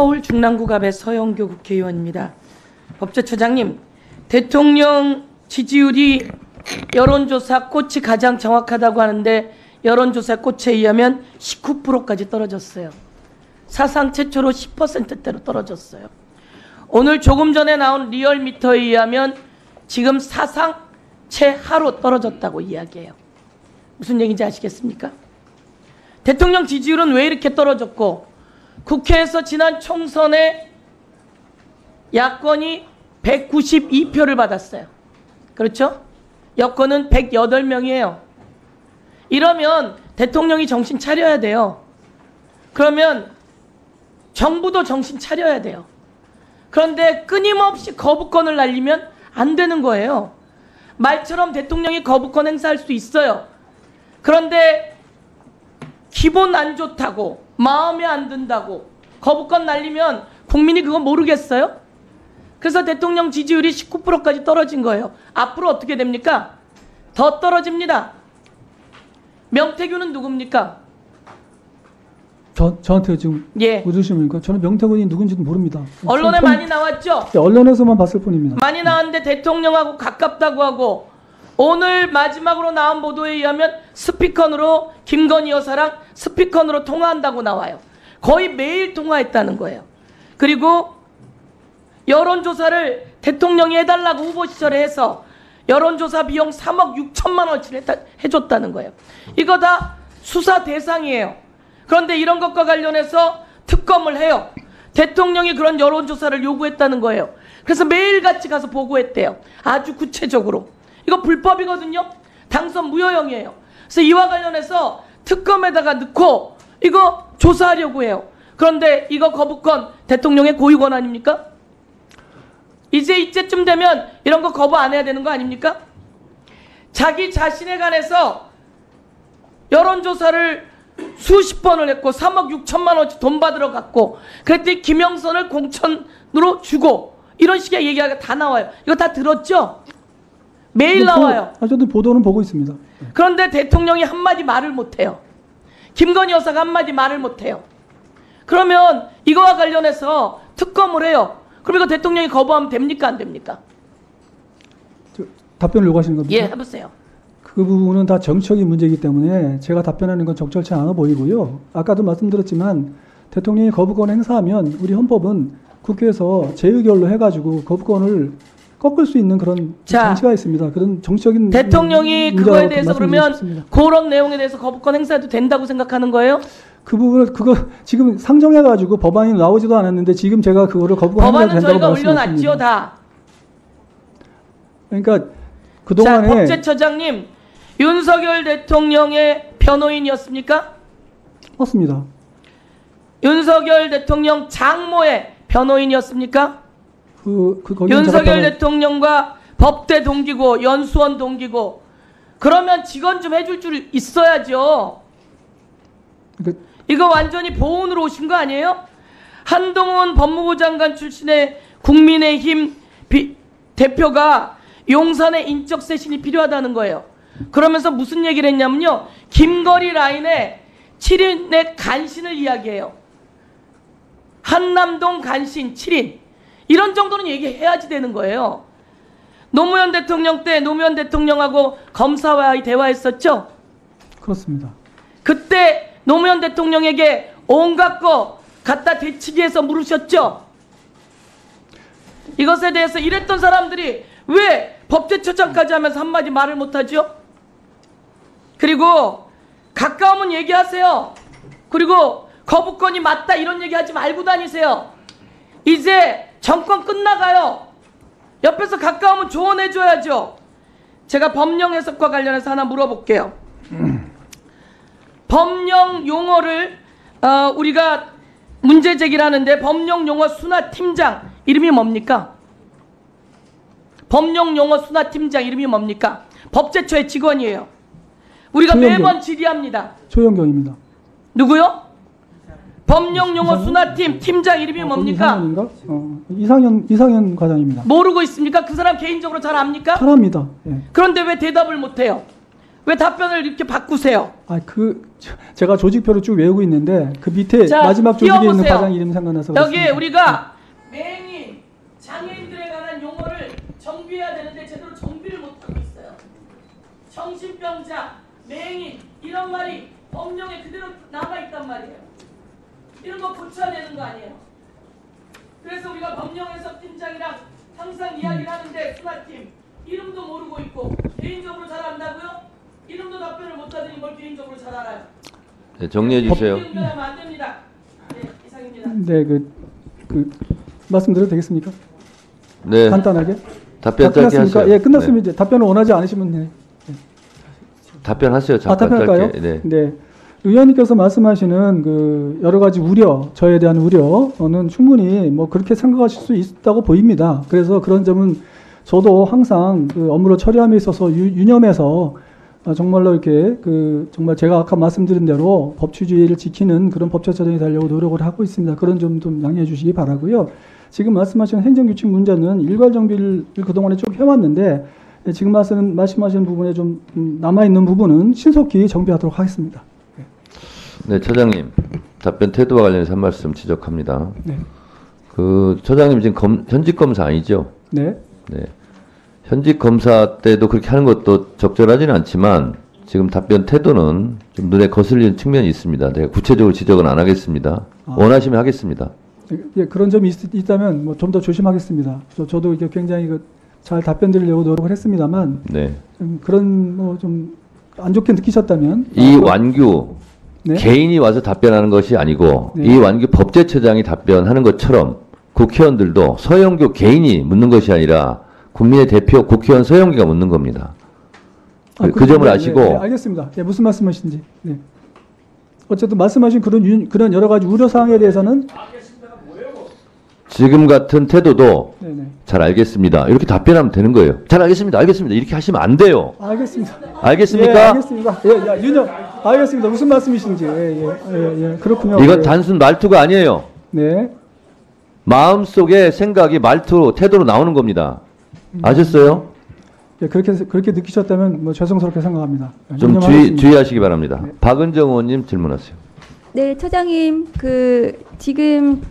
서울 중랑구갑의 서영교 국회의원입니다. 법제처장님, 대통령 지지율이 여론조사 꽃이 가장 정확하다고 하는데 여론조사 꽃에 의하면 19%까지 떨어졌어요. 사상 최초로 10%대로 떨어졌어요. 오늘 조금 전에 나온 리얼미터에 의하면 지금 사상 최하로 떨어졌다고 이야기해요. 무슨 얘기인지 아시겠습니까? 대통령 지지율은 왜 이렇게 떨어졌고 국회에서 지난 총선에 야권이 192표를 받았어요. 그렇죠? 여권은 108명이에요. 이러면 대통령이 정신 차려야 돼요. 그러면 정부도 정신 차려야 돼요. 그런데 끊임없이 거부권을 날리면 안 되는 거예요. 말처럼 대통령이 거부권 행사할 수 있어요. 그런데 기분 안 좋다고, 마음에 안 든다고 거부권 날리면 국민이 그거 모르겠어요? 그래서 대통령 지지율이 19%까지 떨어진 거예요. 앞으로 어떻게 됩니까? 더 떨어집니다. 명태균은 누굽니까? 저한테 지금 묻으십니까? 저는 명태균이 누군지도 모릅니다. 언론에 많이 나왔죠? 네, 언론에서만 봤을 뿐입니다. 많이 나왔는데 대통령하고 가깝다고 하고 오늘 마지막으로 나온 보도에 의하면 스피커로 김건희 여사랑 스피커로 통화한다고 나와요. 거의 매일 통화했다는 거예요. 그리고 여론조사를 대통령이 해달라고 후보 시절에 해서 여론조사 비용 3억 6천만 원치를 해줬다는 거예요. 이거 다 수사 대상이에요. 그런데 이런 것과 관련해서 특검을 해요. 대통령이 그런 여론조사를 요구했다는 거예요. 그래서 매일같이 가서 보고했대요. 아주 구체적으로. 이거 불법이거든요. 당선 무효형이에요. 그래서 이와 관련해서 특검에다가 넣고 이거 조사하려고 해요. 그런데 이거 거부권 대통령의 고유권 아닙니까? 이제쯤 되면 이런 거 거부 안 해야 되는 거 아닙니까? 자기 자신에 관해서 여론조사를 수십 번을 했고 3억 6천만 원치 돈 받으러 갔고 그랬더니 김영선을 공천으로 주고 이런 식의 얘기가 다 나와요. 이거 다 들었죠? 매일 나와요. 저도 보도는 보고 있습니다. 그런데 대통령이 한마디 말을 못해요. 김건희 여사가 한마디 말을 못해요. 그러면 이거와 관련해서 특검을 해요. 그럼 이거 대통령이 거부하면 됩니까? 안 됩니까? 답변을 요구하시는 겁니까? 예, 해보세요. 그 부분은 다 정치적인 문제이기 때문에 제가 답변하는 건 적절치 않아 보이고요. 아까도 말씀드렸지만 대통령이 거부권 행사하면 우리 헌법은 국회에서 재의결로 해가지고 거부권을 꺾을 수 있는 그런 장치가 있습니다. 그런 정치적인 대통령이 그거에 대해서 그러면 그런 내용에 대해서 거부권 행사해도 된다고 생각하는 거예요? 그 부분을 그거 지금 상정해가지고 법안이 나오지도 않았는데 지금 제가 그거를 거부권 행사해도 된다고 법안은 저희가 올려놨지요 다. 그러니까 그동안에 법제처장님 윤석열 대통령의 변호인이었습니까? 맞습니다. 윤석열 대통령 장모의 변호인이었습니까? 윤석열 대통령과 법대 동기고 연수원 동기고 그러면 직원 좀 해줄 줄 있어야죠. 이거 완전히 보훈으로 오신 거 아니에요? 한동훈 법무부 장관 출신의 국민의힘 대표가 용산에 인적 쇄신이 필요하다는 거예요. 그러면서 무슨 얘기를 했냐면요. 김거리 라인에 7인의 간신을 이야기해요. 한남동 간신 7인. 이런 정도는 얘기해야지 되는 거예요. 노무현 대통령 때 노무현 대통령하고 검사와의 대화했었죠? 그렇습니다. 그때 노무현 대통령에게 온갖 거 갖다 대치기해서 물으셨죠? 이것에 대해서 이랬던 사람들이 왜 법제처장까지 하면서 한마디 말을 못하죠? 그리고 가까우면 얘기하세요. 그리고 거부권이 맞다 이런 얘기하지 말고 다니세요. 이제 정권 끝나가요. 옆에서 가까우면 조언해줘야죠. 제가 법령 해석과 관련해서 하나 물어볼게요. 법령 용어를 우리가 문제 제기를 하는데 법령 용어 순화팀장 이름이 뭡니까? 법령 용어 순화팀장 이름이 뭡니까? 법제처의 직원이에요. 우리가 매번 질의합니다. 조영경입니다. 누구요? 법령 용어 순화팀 팀장 이름이 뭡니까? 이상현 과장입니다. 모르고 있습니까? 그 사람 개인적으로 잘 압니까? 잘 압니다. 예. 그런데 왜 대답을 못해요? 왜 답변을 이렇게 바꾸세요? 제가 조직표를 쭉 외우고 있는데 그 밑에 자, 마지막 조직에 있는 띄워보세요. 과장 이름이 생각나서 여기에 그렇습니다. 우리가 맹인, 장애인들에 관한 용어를 정비해야 되는데 제대로 정비를 못하고 있어요. 정신병자, 맹인 이런 말이 법령에 그대로 남아있단 말이에요. 이런 거 고쳐야 되는 거 아니에요. 그래서 우리가 법령해석 팀장이랑 항상 이야기를 하는데 수사팀 이름도 모르고 있고 개인적으로 잘 안다고요? 이름도 답변을 못하더니 뭘 개인적으로 잘 알아요. 네, 정리해 주세요. 연결하면 안 됩니다. 네, 이상입니다. 네, 말씀드려도 되겠습니까? 네. 간단하게. 답변 짧게 끝났습니까? 하세요. 예, 끝났으면 이제 답변을 원하지 않으시면 네. 답변하세요. 답변할까요? 짧게. 네. 네. 의원님께서 말씀하시는 그 여러 가지 우려, 저에 대한 우려는 충분히 뭐 그렇게 생각하실 수 있다고 보입니다. 그래서 그런 점은 저도 항상 그 업무를 처리함에 있어서 유념해서 정말로 이렇게 정말 제가 아까 말씀드린 대로 법치주의를 지키는 그런 법적 제정이 되려고 노력을 하고 있습니다. 그런 점 좀 양해해 주시기 바라고요. 지금 말씀하신 행정규칙 문제는 일괄 정비를 그동안에 쭉 해왔는데 지금 말씀하신 부분에 좀 남아있는 부분은 신속히 정비하도록 하겠습니다. 네, 처장님. 답변 태도와 관련해서 한 말씀 지적합니다. 네. 그 처장님 지금 현직 검사 아니죠? 네. 네. 현직 검사 때도 그렇게 하는 것도 적절하지는 않지만 지금 답변 태도는 좀 눈에 거슬리는 측면이 있습니다. 제가 구체적으로 지적은 안 하겠습니다. 원하시면 하겠습니다. 예, 그런 점이 있다면 뭐 좀 더 조심하겠습니다. 저도 이게 굉장히 잘 답변 드리려고 노력을 했습니다만 네. 그런 뭐 좀 안 좋게 느끼셨다면 이 완규 네. 개인이 와서 답변하는 것이 아니고 네. 이 완규 법제처장이 답변하는 것처럼 국회의원들도 서영교 개인이 묻는 것이 아니라 국민의 대표 국회의원 서영교가 묻는 겁니다. 그 점을 아시고. 네, 알겠습니다. 예, 무슨 말씀하신지. 네. 어쨌든 말씀하신 그런 여러 가지 우려 사항에 대해서는 지금 같은 태도도 네네. 잘 알겠습니다. 이렇게 답변하면 되는 거예요. 잘 알겠습니다. 알겠습니다. 이렇게 하시면 안 돼요. 알겠습니다. 알겠습니까? 예, 알겠습니다. 알겠습니다. 무슨 말씀이신지. 예. 그렇군요. 이건 예. 단순 말투가 아니에요. 네. 마음속의 생각이 말투로 태도로 나오는 겁니다. 아셨어요? 예, 그렇게 느끼셨다면 뭐 죄송스럽게 생각합니다. 좀 유념하겠습니다. 주의하시기 바랍니다. 네. 박은정 의원님 질문하세요. 네, 처장님, 지금